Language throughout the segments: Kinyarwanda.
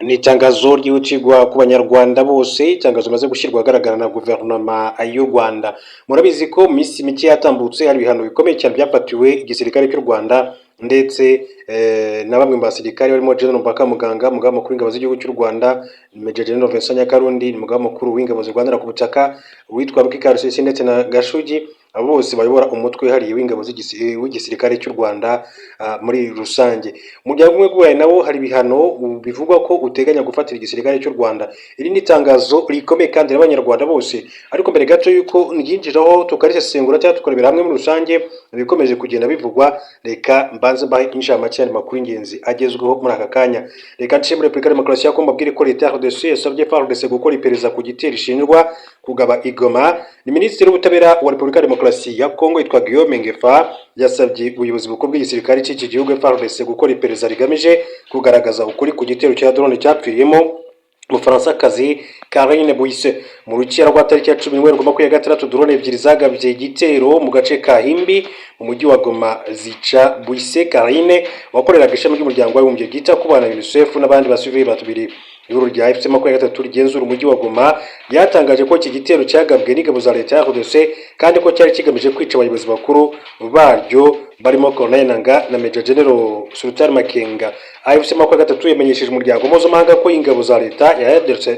Ni itangazo ry'ucigwa ku banyarwanda bose, itangazo maze gushyirwa ahagaragara na guverinoma y'u Rwanda. Murabizi ko mu minsi mike yatambutse hari ibihano bikomeye cyane byafatiwe igisirikare cy'u Rwanda ndetse na bamwe mu basirikare barimo General Mbaka Muganga, umugaba mukuru w'ingabo z'igihugu cy'u Rwanda, Major General Vincent Nyakarundi, umugaba mukuru w'ingabo zirwanira ku butaka witwa Rukika Rusesi ndetse na Gashugi, abo bose bayobora umutwe hariye w'ingabo w'igisirikare cy'u Rwanda muri rusange. Umuryango umwe bw'Uburayi nabo hari ibihano bivugwa ko uteganya gufatira igisirikare cy'u Rwanda. Iri ni itangazo rikomeye kandi n'abanyarwanda bose, ariko mbere gato yuko ngyinjiraho tukarisesengura cyangwa tukarebera hamwe muri rusange ibikomeje kugenda bivugwa, reka mbanze mbahe inshamake y'amakuru y'ingenzi agezweho muri aka kanya. Reka nce muri Repubulika ya Demokarasi ya Kongo mbabwire ko leta ya RDC yasabye FARDC gukora iperereza ku gitero ishinjwa kugaba i Goma. Ni Minisitiri w'Ubutabera wa Repubulika ya Demokarasi ya Kongo yitwa Guillaume Ngefa yasabye ubuyobozi bukuru bw'igisirikare cy'iki gihugu FARDC gukora iperereza rigamije kugaragaza ukuri ku gitero cya drone cyapfiriyemo Umufaransakazi Karine Buyise. Mu rukera rwa tariki ya 10/26 drone ebyiri zagabye igitero mu gace ka Himbi mu mujyi wa Goma zica Buyise Karine wakoreraga ishami ry'umuryango w'abibumbye ryita ku bana UNICEF n'abandi basivili batubiri. Ihuriro rya FC23 rigenzura umujyi wa Goma yatangaje ko iki gitero cyagabwe n'ingabo za leta ya RDC kandi ko cyari kigamije kwica abayobozi bakuru baryo barimo Colonel Nanga na Major General Sultan Makenga. FC23 yamenyesheje umuryango mpuzamahanga ko ingabo za leta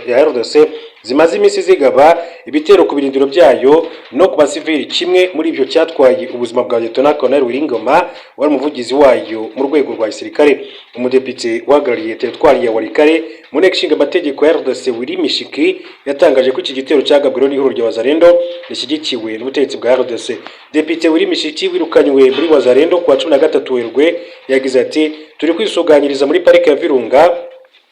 ya RDC zimaze iminsi zigaba ibitero ku birindiro byayo no ku basivili, kimwe muri ibyo cyatwaye ubuzima bwa Lieutenant Colonel Wiringoma wari umuvugizi wayo mu rwego rwa gisirikare. Umudepite uhagarariye teritwari ya Walikare mu nteko ishinga amategeko ya RDC Willy Mishiki yatangaje ko iki gitero cyagabwe n'ihuriro rya Wazalendo rishyigikiwe n'ubutegetsi bwa RDC. Depite Willy Mishiki wirukanywe muri Wazalendo ku wa 13 Werurwe yagize ati turi kwisuganyiriza muri parike ya Virunga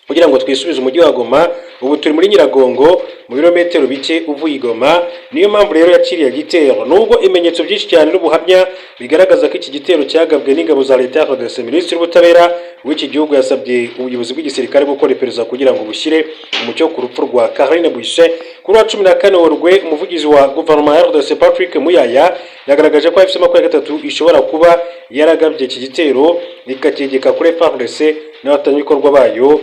kugira ngo twisubize umujyi wa Goma. Ubu turi muri Nyiragongo mu birometero bike uvuye i Goma, niyo mpamvu rero yakiriye gitero. Nubwo imenyetso byinshi cyane n'ubuhamya bigaragaza ko iki gitero cyagabwe n'ingabo za leta ya RDC, Minisitiri w'Ubutabera w'iki gihugu yasabye ubuyobozi bw'igisirikare gukora iperereza kugira ngo bushyire umucyo ku rupfu rwa Karine Buyise. Kuri wa 14 Werurwe umuvugizi wa guverinoma ya RDC Patrick Muyaya yagaragaje ko FC23 ishobora kuba yaragabye iki gitero ikacyegeka kuri FARDC n'abatangikorwa bayo,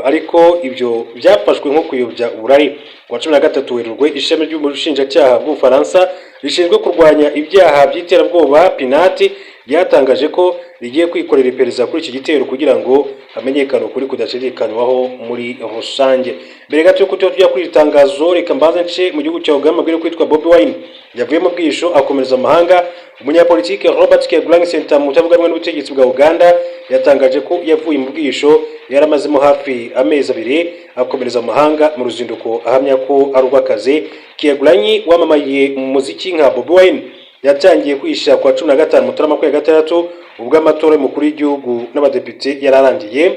ariko ibyo byafashwe nko kuyobya uburari. Ku wa 13 Werurwe ishami ry'umushinjacyaha bw'Ubufaransa rishinzwe kurwanya ibyaha by'iterabwoba PNAT ryatangaje ko rigiye kwikorera iperereza kuri iki gitero kugira ngo hamenyekane ukuri kudashidikanywaho muri rusange. Mbere gato yuko tujya kuri itangazo, reka mbaze nce mu gihugu cya Uganda mbere kwitwa Bobi Wine yavuye mu bwisho akomereza amahanga. Umunyapolitike Robert Kyagulanyi Ssentamu utavuganwa n'ubutegetsi bwa Uganda yatangaje ko yavuye mu bwisho yaramazemo hafi amezi 2 akomereza amahanga mu ruzinduko ahamya ko ari urw'akazi. Kyagulanyi wamamaye mu muziki nka Bobi Wine yatangiye kwisha kwa 15 Mutarama 2026 ubwo amatora y'umukuru w'igihugu n'abadepite yararangiye.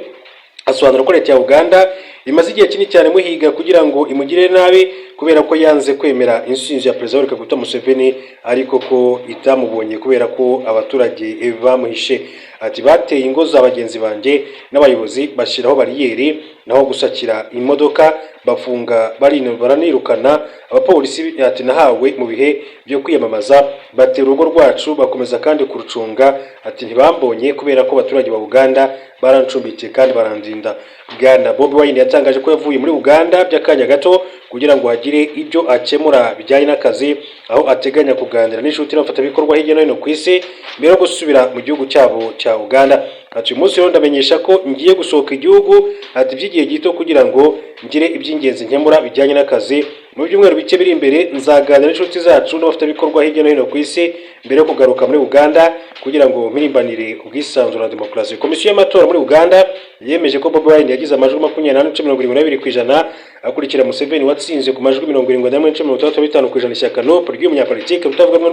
Asobanura ko leta ya Uganda imaze igihe kinini cyane muhiga kugira ngo imugire nabi kubera ko yanze kwemera insinzi ya Perezida Yoweri Kaguta Museveni, ariko ko itamubonye kubera ko abaturage bamuhishe. Ati bateye ingo za bagenzi banje n'abayobozi bashiraho bariyeri naho gusakira imodoka bafunga baranirukana abapolisi. Ati nahawe mu bihe byo kwiyamamaza batera urugo rwacu bakomeza kandi kurucunga. Ati ntibambonye kubera ko abaturage ba Uganda barancumbitse kandi barandinda. Bwana Bobi Wine yatangaje ko yavuye muri Uganda by'akanya gato kugira ngo hagire ibyo akemura bijyanye n'akazi, aho ateganya kuganira n'inshuti n'abafatanyabikorwa hirya no hino ku isi mbere yo gusubira mu gihugu cyabo cya Uganda. Ati uyu munsi rero ndamenyesha ko ngiye gusohoka igihugu ati by'igihe gito kugira ngo ngire iby'ingenzi nkemura bijyanye n'akazi. Mu byumweru bike biri imbere nzaganira n'inshuti zacu n'abafatanyabikorwa hirya no hino ku isi mbere yo kugaruka muri Uganda kugira ngo mpirimbanire ubwisanzure na demokarasi. Komisiyo y'amatora muri Uganda yemeje ko Bobi Wine yagize amajwi 28.72% akurikira Museveni watsinze ku majwi 71.65% ishyaka NUP ry'umunyapolitike utavuganwa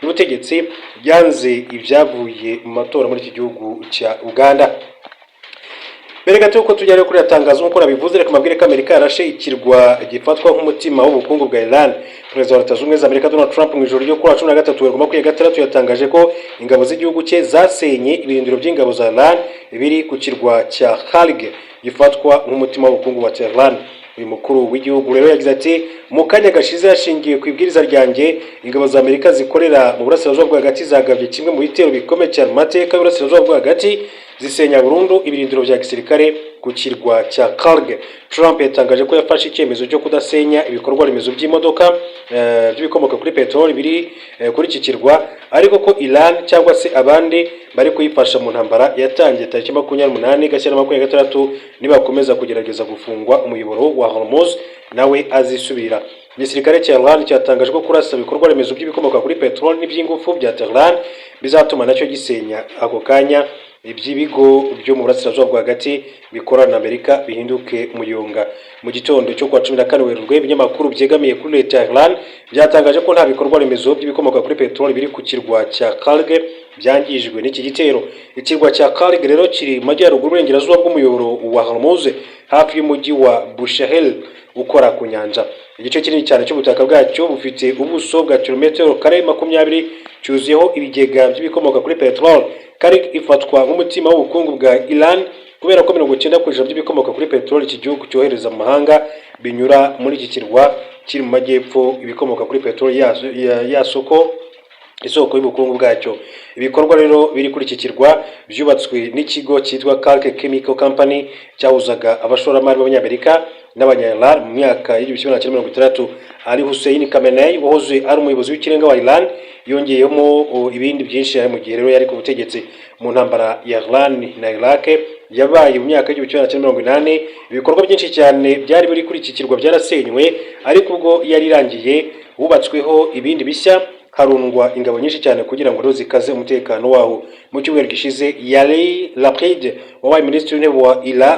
n'ubutegetsi ryanze ibyavuye mu matora muri iki gihugu cya Uganda. Mbere gato uko tujya kuri yatangaza nk'uko nabivuze, reka mabwire ko Amerika yarashe ikirwa gifatwa nk'umutima w'ubukungu bwa Iran. Perezida wa Leta Zunze Ubumwe za Amerika Donald Trump mu ijoro ryo kuri 13 Werurwe 2026 yatangaje ko ingabo z'igihugu cye zasenye ibirindiro by'ingabo za Iran biri ku kirwa cya Kharg gifatwa nk'umutima w'ubukungu wa Tehran. Uyu mukuru w'igihugu rero yagize ati mu kanya gashize yashingiye ku ibwiriza ryanjye ingabo za Amerika zikorera mu burasirazuba bwa hagati zagabye kimwe mu bitero bikomeye cyane mu mateka y'uburasirazuba bwa hagati zisenya burundu ibirindiro bya gisirikare ku kirwa cya Karg. Trump yatangaje ko yafashe icyemezo cyo kudasenya ibikorwa remezo by'imodoka by'ibikomoka kuri peteroli biri kuri iki kirwa, ariko ko Iran cyangwa se abandi bari kuyifasha mu ntambara yatangiye tariki 28 Gashyantare 2026 nibakomeza kugerageza gufungwa umuyoboro wa Hormuz nawe azisubira. Igisirikare cya Iran cyatangaje ko kurasa ibikorwa remezo by'ibikomoka kuri peteroli n'iby'ingufu bya Tehran bizatuma nacyo gisenya ako kanya iby'ibigo byo mu burasirazuba bwa hagati bikorana na Amerika bihinduke umuyonga. Mu gitondo cyo kwa 14 Werurwe ibinyamakuru byegamiye kuri leta ya Iran byatangaje ko nta bikorwa remezo by'ibikomoka kuri peteroli biri ku kirwa cya Karg byangijwe n'iki gitero. Ikirwa cya Karg rero kiri mu majyaruguru y'uburengerazuba bw'umuyoboro wa Hormuz hafi y'umujyi wa Bushehr ukora ku nyanja. Igice kinini cyane cy'ubutaka bwacyo bufite ubuso bwa kilometero kare 20 cyuzuyeho ibigega by'ibikomoka kuri peteroli. Karg ifatwa nk'umutima w'ubukungu bwa Iran kubera ko 90% by'ibikomoka kuri peteroli iki gihugu cyohereza mu mahanga binyura muri iki kirwa kiri mu majyepfo. Ibikomoka kuri peteroli isoko y'ubukungu bwacyo. Ibikorwa rero biri kuri iki kirwa byubatswe n'ikigo cyitwa Karg Chemical Company cyahuzaga abashoramari b'Abanyamerika n'Abanya-Iran mu myaka y'1960. Ali Hussein Khamenei wahoze ari umuyobozi w'ikirenga wa Iran yongeyemo ibindi byinshi mu gihe rero yari ku butegetsi. Mu ntambara ya Iran na Iraq yabaye mu myaka y'1980 ibikorwa byinshi cyane byari biri kuri iki kirwa byarasenywe, ariko ubwo yari irangiye hubatsweho ibindi bishya harundwa ingabo nyinshi cyane kugira ngo zikaze umutekano waho. Mu cyumweru gishize Yair Lapid wabaye minisitiri w'intebe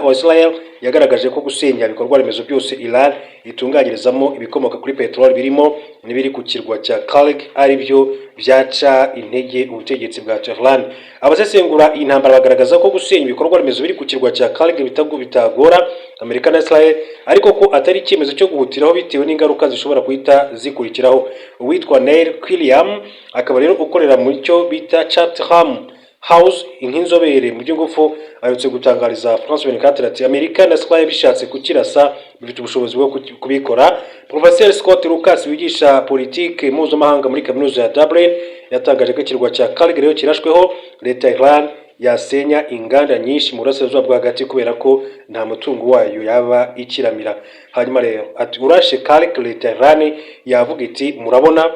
wa Israel yagaragaje ko gusenya ibikorwa remezo byose Iran itunganyirizamo ibikomoka kuri peteroli birimo n'ibiri ku kirwa cya Karg ari byo byaca intege ubutegetsi bwa Tehran. Abasesengura iyi ntambara bagaragaza ko gusenya ibikorwa remezo biri ku kirwa cya Karg bitagora Amerika na Israel, ariko ko atari icyemezo cyo guhutiraho bitewe n'ingaruka zishobora guhita zikurikiraho. Uwitwa Neil Quilliam akaba rero ukorera mu cyo bita Chatham House nk'inzobere mu by'ingufu ayotse gutangariza France 24 ati Amerika na Israel bishatse kukirasa bifite ubushobozi bwo kubikora. Professor Scott Lucas wigisha politike mpuzamahanga muri kaminuza ya Dublin yatangaje ko ikirwa cya Karg rero kirashweho leta ya Iran yasenya inganda nyinshi mu burasirazuba bwa hagati kubera ko nta mutungo wayo yaba ikiramira. Hanyuma rero ati urashe Karg leta ya Iran yavuga iti murabona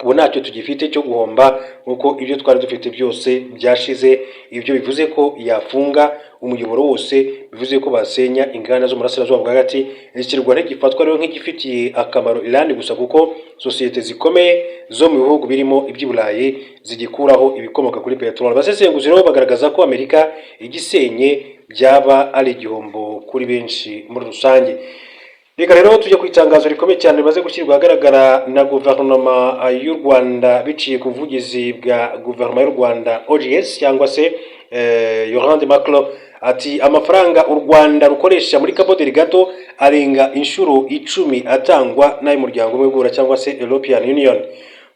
ubu ntacyo tugifite cyo guhomba kuko ibyo twari dufite byose byashize. Ibyo bivuze ko yafunga umuyoboro wose, bivuze ko basenya inganda zo mu burasirazuba bwa hagati. Ikirwa ntigifatwa rero nk'igifitiye akamaro Iran gusa kuko sosiyete zikomeye zo mu bihugu birimo iby'Iburayi zigikuraho ibikomoka kuri peteroli. Abasesenguzi rero bagaragaza ko Amerika igisenye byaba ari igihombo kuri benshi muri rusange. Reka rero tujye ku itangazo rikomeye cyane rimaze gushyirwa ahagaragara na guverinoma y'u Rwanda biciye ku buvugizi bwa guverinoma y'u Rwanda OGS cyangwa se Laurent Macron. Ati amafaranga u Rwanda rukoresha muri Cabo Delgado arenga inshuro 10 atangwa n'ay'umuryango w'ubura cyangwa se European Union.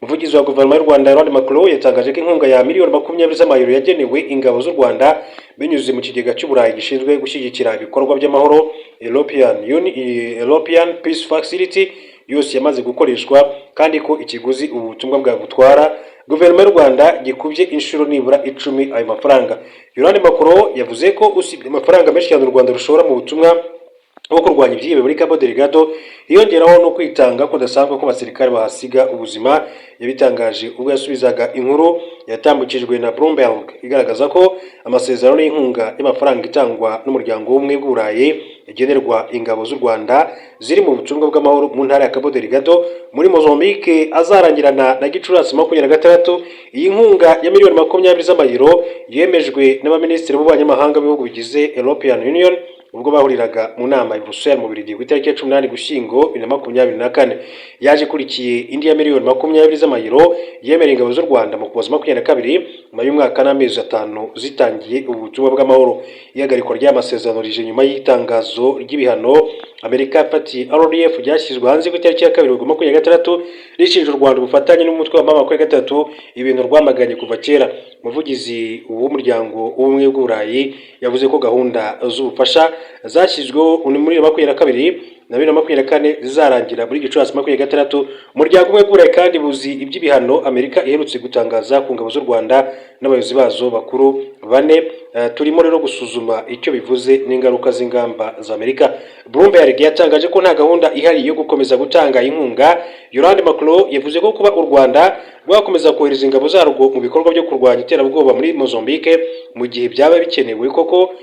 Umuvugizi wa guverinoma y'u Rwanda Laurent Macron yatangaje ko inkunga ya miliyoni 20 z'amayero yagenewe ingabo z'u Rwanda binyuze mu kigega cy'Uburayi gishinzwe gushyigikira ibikorwa by'amahoro European Peace Facility yose yamaze gukoreshwa, kandi ko ikiguzi ubutumwa bwa butwara guverinoma y'u Rwanda gikubye inshuro nibura 10 ayo mafaranga. Laurent Macron yavuze ko usibye amafaranga menshi cyane u Rwanda rushora mu butumwa bwo kurwanya ibyihebe muri Cabo Delgado, hiyongeraho no kwitanga kudasanzwe ko abasirikare bahasiga ubuzima. Yabitangaje ubwo yasubizaga inkuru yatambukijwe na Bloomberg igaragaza ko amasezerano y'inkunga y'amafaranga itangwa n'umuryango w'ubumwe bw'Uburayi igenerwa ingabo z'u Rwanda ziri mu butumwa bw'amahoro mu ntara ya Cabo Delgado muri Mozambique azarangirana na Gicurasi 2026. Iyi nkunga ya miliyoni 20 z'amayero yemejwe n'abaminisitiri b'abanyamahanga b'ibihugu bigize European Union ubwo bahuriraga mu nama i Brussels mu Bubiligi ku itariki ya 18 Gushyingo 2024. Yaje kurikiye indi ya miliyoni 20 z'amayero yemera ingabo z'u Rwanda mu kuboza 22 nyuma y'umwaka n'amezi 5 zitangiye ubutumwa bw'amahoro. Ihagarikwa ry'amasezerano rije nyuma y'itangazo ry'ibihano Amerika yafatiye RDF ryashyizwe hanze ku itariki ya 2 rishinja u Rwanda ubufatanye n'umutwe wa M23, ibintu rwamaganye kuva kera. Umuvugizi w'umuryango w'ubumwe bw'Uburayi yavuze ko gahunda z'ubufasha zashyizweho muri 2022 na 2024 zizarangira muri Gicurasi 2026. Umuryango umwe bw'Uburayi kandi buzi iby'ibihano Amerika iherutse gutangaza ku ngabo z'u Rwanda n'abayobozi bazo bakuru 4 turimo rero gusuzuma icyo bivuze n'ingaruka z'ingamba za Amerika. Bloomberg yatangaje ko nta gahunda ihari yo gukomeza gutanga inkunga. Yolande Macron yavuze ko kuba u Rwanda rwakomeza kohereza ingabo zarwo mu bikorwa byo kurwanya iterabwoba muri Mozambique mu gihe byaba bikenewe koko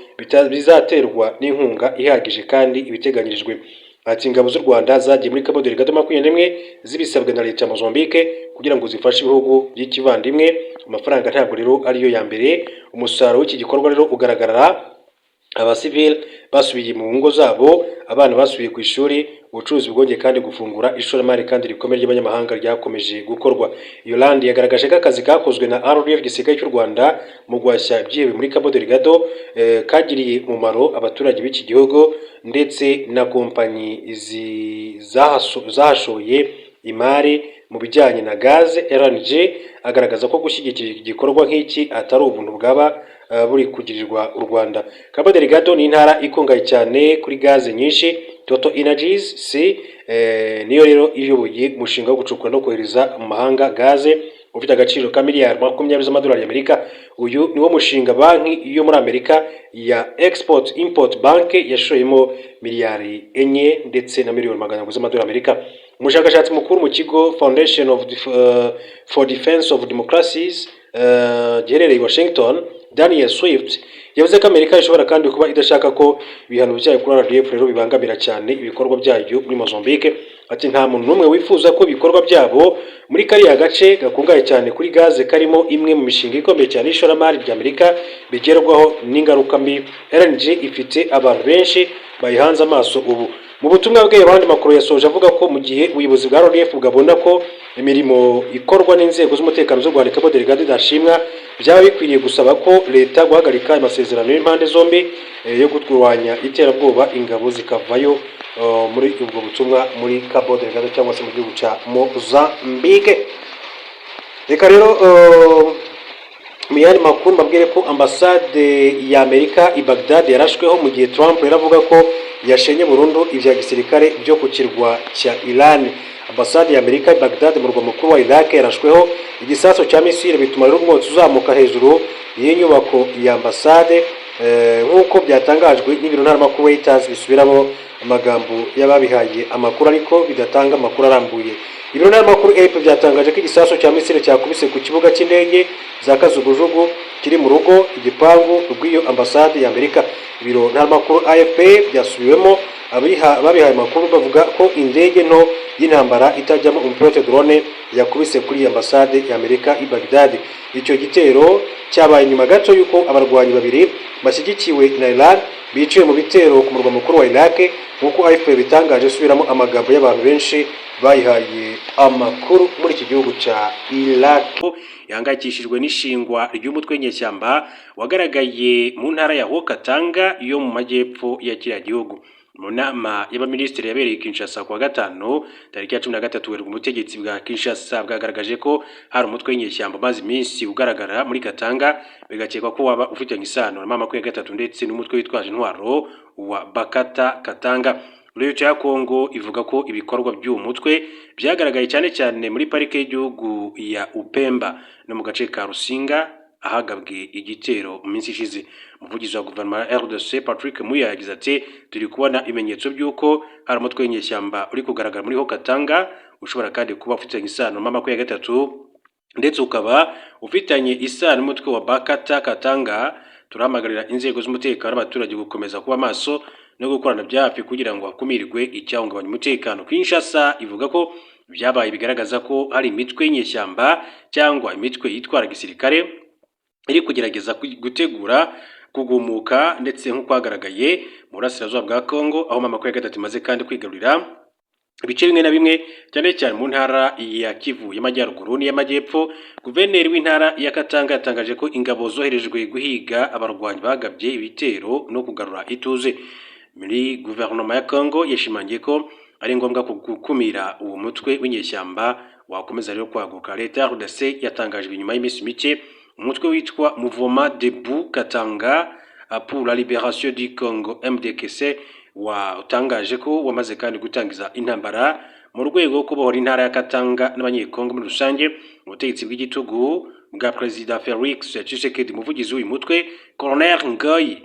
bizaterwa n'inkunga ihagije kandi ibiteganyirijwe. Ati ingabo z'u Rwanda zagiye muri Cabo Delgado 21 zibisabwe na leta ya Mozambique kugira ngo zifashe ibihugu by'ikivandimwe. Amafaranga ntabwo rero ariyo ya mbere. Umusaruro w'iki gikorwa rero ugaragara abasivile basubiye mu ngo zabo, abana basubiye ku ishuri, ubucuruzi bwongeye kandi gufungura, ishoramari kandi rikomeye ry'abanyamahanga ryakomeje gukorwa. Yolande yagaragaje ko akazi kakozwe na RDF gisirikare cy'u Rwanda mu guhashya ibyihebe muri Cabo Delgado kagiriye umumaro abaturage b'iki gihugu ndetse na kompanyi zahashoye imari mu bijyanye na gaze LNG. Agaragaza ko gushyigikira iki gikorwa nk'iki atari ubuntu bwaba buri kugirirwa u Rwanda. Cabo Delgado ni intara ikungahaye cyane kuri gaze nyinshi. Total Energies niyo rero iyoboye umushinga wo gucukura no kohereza mu mahanga gaze ufite agaciro ka miliyari 20 z'amadolari y'Amerika. Uyu niwo mushinga banki yo muri Amerika ya Export Import Bank yashoyemo miliyari 4 ndetse na miliyoni 100 z'amadolari y'Amerika. Umushakashatsi mukuru mu kigo Foundation for Defense of Democracies giherereye i Washington, Daniel Swift, yavuze ko Amerika ishobora kandi kuba idashaka ko ibihano byayo kuri RDF rero bibangamira cyane ibikorwa byayo muri Mozambique. Ati nta muntu n'umwe wifuza ko ibikorwa byabo muri kariya gace gakungahaye cyane kuri gaze karimo imwe mu mishinga ikomeye cyane y'ishoramari ry'Amerika bigerwaho n'ingaruka mbi. LNG ifite abantu benshi bayihanze amaso ubu. Mu butumwa bwe Yolande Macron yasoje avuga ko mu gihe ubuyobozi bwa RDF bwabona ko imirimo ikorwa n'inzego z'umutekano z'u Rwanda Cabo Delgado idashimwa, byaba bikwiriye gusaba ko leta guhagarika amasezerano y'impande zombi yo kurwanya iterabwoba, ingabo zikavayo muri ubwo butumwa muri Cabo Delgado cyangwa se mu gihugu cya Mozambique. Reka rero mu yandi makuru mbabwire ko ambasade ya Amerika i Baghdad yarashweho mu gihe Trump yaravuga ko yashenye burundu ibya gisirikare byo ku kirwa cya Iran. Ambasade ya Amerika i Baghdad mu murwa mukuru wa Iraq yarashweho igisasu cya misile bituma rero umwotsi uzamuka hejuru y'inyubako ya ambasade nk'uko byatangajwe n'ibiro ntaramakuru Reuters bisubiramo amagambo y'ababihaye amakuru ariko bidatanga amakuru arambuye. Ibiro ntaramakuru AP byatangaje ko igisasu cya misile cyakubise ku kibuga cy'indege za Kajugujugu kiri mu rugo igipangu rw'iyo ambasade ya Amerika. Ibiro ntaramakuru AFP byasubiwemo ababihaye amakuru bavuga ko indege nto y'intambara itajyamo umupilote drone yakubise kuri ambasade ya Amerika i Baghdad. Icyo gitero cyabaye nyuma gato yuko abarwanyi babiri bashyigikiwe na Iran biciwe mu bitero ku murwa mukuru wa Iraq, nk'uko AFP bitangaje subiramo amagambo y'abantu benshi bayihaye amakuru muri iki gihugu cya Iraq. Yahangayikishijwe n'ishingwa ry'umutwe w'inyeshyamba wagaragaye mu ntara ya Haut-Katanga yo mu majyepfo ya kiriya gihugu. Mu nama y'abaminisitiri yabereye Kinshasa kuwa gatanu tariki ya 13 Werurwe, ubutegetsi bwa Kinshasa bwagaragaje ko hari umutwe w'inyeshyamba maze iminsi ugaragara muri Katanga, bigakekwa ko waba ufitanye isano na mama 23 ndetse n'umutwe witwaje intwaro wa Bakata Katanga. Leta ya Kongo ivuga ko ibikorwa by'uwo mutwe byagaragaye cyane cyane muri parike y'igihugu ya Upemba no mu gace ka Rusinga ahagabwe igitero mu minsi ishize. Umuvugizi wa guverinoma ya RDC Patrick Muya yagize ati turi kubona ibimenyetso by'uko hari umutwe w'inyeshyamba uri kugaragara muri Haut-Katanga ushobora kandi kuba ufitanye isano na mama 23 ndetse ukaba ufitanye isano n'umutwe wa Bakata Katanga. Turahamagarira inzego z'umutekano n'abaturage gukomeza kuba maso no gukorana bya hafi kugira ngo hakumirwe icyahungabanya umutekano. Kinshasa ivuga ko byabaye bigaragaza ko hari imitwe y'inyeshyamba cyangwa imitwe yitwara gisirikare iri kugerageza gutegura kugumuka ndetse nk'ukwagaragaye mu burasirazuba bwa Kongo, aho mama 23 imaze kandi kwigarurira ibice bimwe na bimwe cyane cyane mu ntara ya Kivu y'amajyaruguru n'iy'amajyepfo. Guverineri w'intara ya Katanga yatangaje ko ingabo zoherejwe guhiga abarwanyi bagabye ibitero no kugarura ituze. Muri guverinoma ya Kongo yashimangiye ko ari ngombwa gukumira uwo mutwe w'inyeshyamba wakomeza rero kwaguka. Leta ya RDC yatangajwe nyuma y'iminsi mike umutwe witwa Mouvement Debout Katanga pour la Libération du Congo MDKC watangaje ko wamaze kandi gutangiza intambara mu rwego rwo kubohora intara ya Katanga n'abanyekongo muri rusange. Ubutegetsi bw'igitugu bwa Perezida Felix Tshisekedi. Umuvugizi w'uyu mutwe Colonel Ngoyi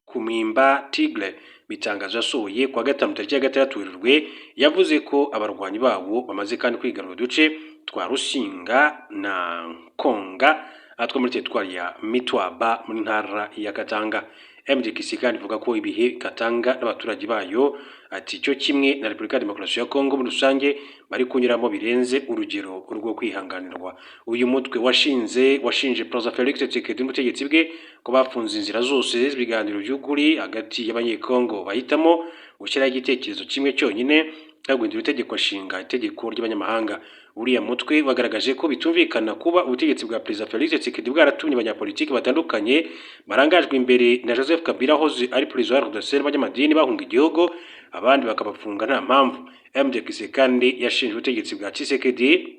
Kumimba Tigre bitangazo yasohoye kwa gatanu tariki ya 6 Werurwe yavuze ko abarwanyi bawo bamaze kandi kwigarura uduce twa Rusinga na Konga atwa muri teritwari ya Mitwaba muri ntara ya Katanga. MDKC kandi ivuga ko ibihe Katanga n'abaturage bayo ati cyo kimwe na Repubulika ya Demokarasi ya Kongo muri rusange bari kunyuramo birenze urugero rwo kwihanganirwa. Uyu mutwe washinje Perezida Felix Tshisekedi n'ubutegetsi bwe ko bafunze inzira zose z'ibiganiro by'ukuri hagati y'abanyekongo bahitamo gushyiraho igitekerezo kimwe cyonyine guhindura itegeko nshinga, itegeko ry'abanyamahanga. Uriya mutwe wagaragaje ko bitumvikana kuba ubutegetsi bwa Perezida Felix Tshisekedi bwaratumye abanyapolitiki batandukanye barangajwe imbere na Joseph Kabila hoze ari Perezida wa RDC n'abanyamadini bahunga igihugu abandi bakabafunga nta mpamvu. MDKC kandi yashinje ubutegetsi bwa Tshisekedi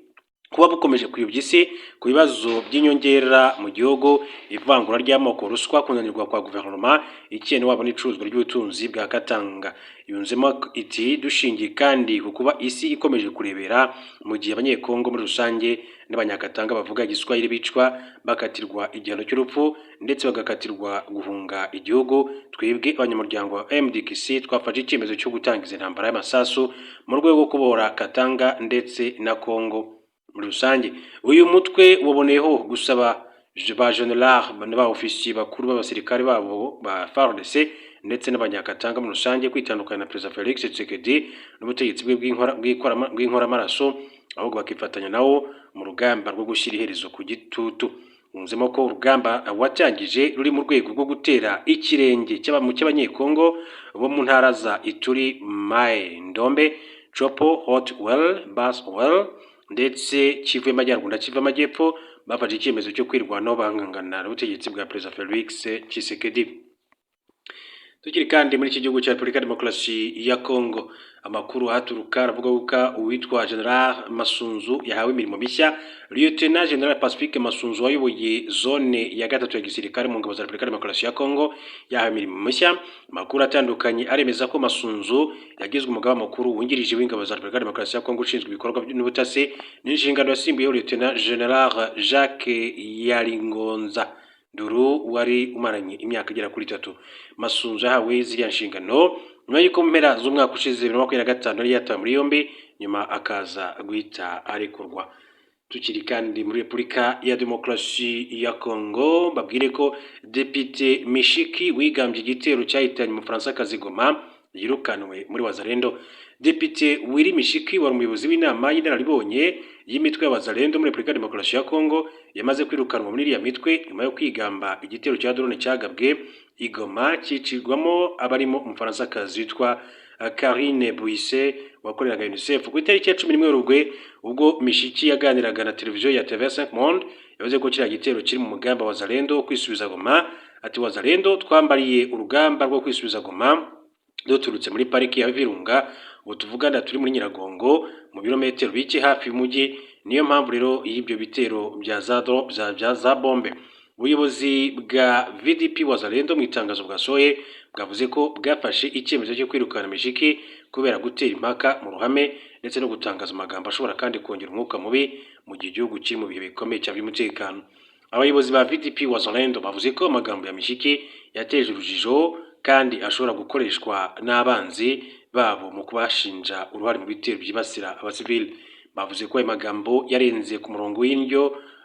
kuba bukomeje kuyobya isi ku bibazo by'inyongera mu gihugu, ivangura ry'amoko, ruswa, kunanirwa kwa guverinoma, ikene wabo n'icuruzwa ry'ubutunzi bwa Katanga. Yunzemo iti dushingiye kandi ku kuba isi ikomeje kurebera mu gihe abanyekongo muri rusange n'abanyakatanga bavuga igiswahili bicwa bakatirwa igihano cy'urupfu ndetse bagakatirwa guhunga igihugu, twebwe abanyamuryango wa MDKC twafashe icyemezo cyo gutangiza intambara y'amasasu mu rwego rwo kubohora Katanga ndetse na Kongo muri rusange. Uyu mutwe waboneyeho gusaba ba general n'aba ofisiye bakuru b'abasirikare babo ba FARDC ndetse n'abanyakatanga muri rusange kwitandukana na Perezida Felix Tshisekedi n'ubutegetsi bwe bw'inkoramaraso, ahubwo bakifatanya nawo mu rugamba rwo gushyira iherezo ku gitutu. Unzemo ko urugamba watangije ruri mu rwego rwo gutera ikirenge cy'abanyekongo bo mu ntara za Ituri, Mai Ndombe, Chopo, Hotwell, Baswell ndetse Kivu y'Amajyaruguru na Kivu y'Amajyepfo bafashe icyemezo cyo kwirwanaho bahangana n'ubutegetsi bwa Perezida Felix Tshisekedi. Tukiri kandi muri iki gihugu cya Repubulika ya Demokarasi ya Kongo, amakuru haturuka aravuga ko uwitwa General Masunzu yahawe imirimo mishya. Lieutenant General Pacifique Masunzu wayoboye zone ya 3 ya gisirikare mu ngabo za Repubulika ya Demokarasi ya Kongo yahawe imirimo mishya. Amakuru atandukanye aremeza ko Masunzu yagizwe umugaba mukuru wungirije w'ingabo za Repubulika ya Demokarasi ya Kongo ushinzwe ibikorwa n'ubutasi n'inshingano yasimbuyeho Lieutenant General Jacques Yaringonza Duru wari umaranye imyaka igera kuri 3. Masunzu yahawe ziriya nshingano nyuma y'uko mpera z'umwaka ushize 2025 yari yatawe muri yombi nyuma akaza guhita arekurwa. Tukiri kandi muri Repubulika ya Demokarasi ya Kongo babwire ko Depite Mishiki wigambye igitero cyahitanye mu Fransakazi Goma yirukanwe muri Wazalendo. Depite Wiri Mishiki wari umuyobozi w'inama y'inararibonye y'imitwe y'Abazalendo muri Repubulika ya Demokarasi ya Kongo yamaze kwirukanwa muri iriya mitwe nyuma yo kwigamba igitero cya drone cyagabwe Igoma cyicirwamo abarimo umufaransakazi witwa Karine Buise wakoreraga UNICEF. Ku itariki ya 11 Werurwe ubwo Mishiki yaganiraga na televiziyo ya TV5 Monde yavuze ko kiriya gitero kiri mu mugamba wa Wazalendo kwisubiza Goma. Ati Wazalendo twambariye urugamba rwo kwisubiza Goma duturutse muri pariki ya Virunga, ubu tuvugana turi muri Nyiragongo mu birometero bike hafi y'umujyi. Niyo mpamvu rero y'ibyo bitero bya za bombe. Ubuyobozi bwa VDP Wazalendo mu itangazo bwasohoye bwavuze ko bwafashe icyemezo cyo kwirukana Mishiki kubera gutera impaka mu ruhame ndetse no gutangaza amagambo ashobora kandi kongera umwuka mubi mu gihe igihugu kiri mu bihe bikomeye cy'umutekano. Abayobozi ba VDP Wazalendo bavuze ko amagambo ya Mishiki yateje urujijo kandi ashobora gukoreshwa n'abanzi babo mu kubashinja uruhare mu bitero byibasira abasivili. Bavuze ko ayo magambo yarenze ku murongo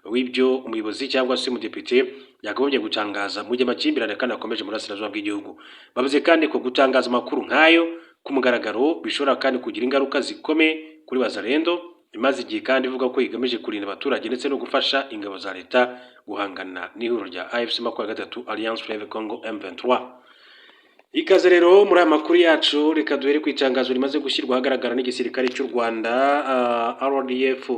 w'ibyo umuyobozi cyangwa se umudepite yagombye gutangaza mu gihe amakimbirane kandi akomeje muri Burasirazuba bw'igihugu. Bavuze kandi ko gutangaza amakuru nk'ayo ku mugaragaro bishobora kandi kugira ingaruka zikomeye kuri Wazalendo, imaze igihe kandi ivuga ko igamije kurinda abaturage ndetse no gufasha ingabo za leta guhangana n'ihuriro rya AFC 23 Alliance Fleuve Congo M23. Ikaze rero muri aya makuru yacu, reka duhere ku itangazo rimaze gushyirwa ahagaragara n'igisirikare cy'u Rwanda RDF